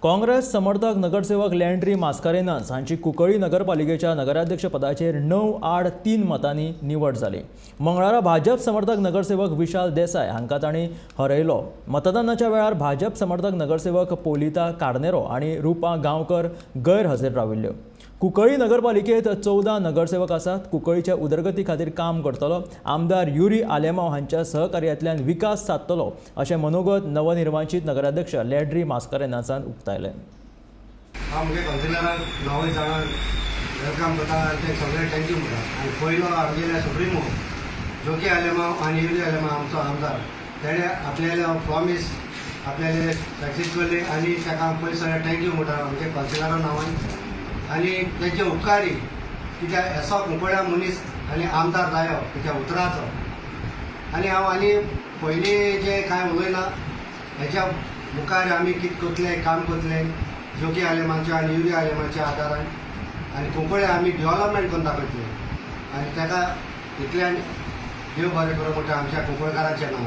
काँग्रेस समर्थक नगरसेवक लँड्री मास्कारेन्हस हांची कुंकळ्ळी नगरपालिकेच्या नगराध्यक्ष पदाचेर 9-3 मतांनी निवड जाली। मंगळारा भाजप समर्थक नगरसेवक विशाल देसाय हांकां तांणी हरयलो। मतदानाच्या वेळार भाजप समर्थक नगरसेवक पोलिता कार्नेरो आनी रुपा गांवकर गैरहजर राविल्ल्यो। कुंकळ्ळी नगरपालिकेत 14 नगरसेवक आसात। कुंकळ्ळीच्या उदरगती खातीर काम करतलो आमदार युरी आलेमांव हांच्या सहकार्यांतल्यान विकास साधतलो अशें मनोगत नवनिर्वाचित नगराध्यक्ष लँड्री मास्कारेन्हसान उक्तायलें। आमगे काउन्सिलराक नवे जाणां वेलकम करता आनी ते सगळे थँक्यू म्हणटा। आनी पयलो आमगेले सुप्रिमो जोगी आलेमांव आनी युरी आलेमांव आमचो आमदार तेणे आपल्याले प्रॉमीस आपल्याले सक्सेस केली आनी ताका पयलीं सगळे थँक्यू म्हणटा आमगे काउन्सिलरा नांवान। आनी तेचे उपकारी कित्याक असो कुंकळ्ळ्या मनीस आनी आमदार जायो तेच्या उतराचो। आनी हांव आनी पयलीं जे कांय उलयना हेच्या मुखार आमी कितें करतले काम करतले जोगी आलेमांच्या आनी युरी आलेमांच्या आदारान आनी कुंकळ्ळें आमी डेव्हलपमेंट करून दाखयतले आनी ताका इतल्यान देव बरें करूं म्हणटा आमच्या कुंकळकारांचें नांव।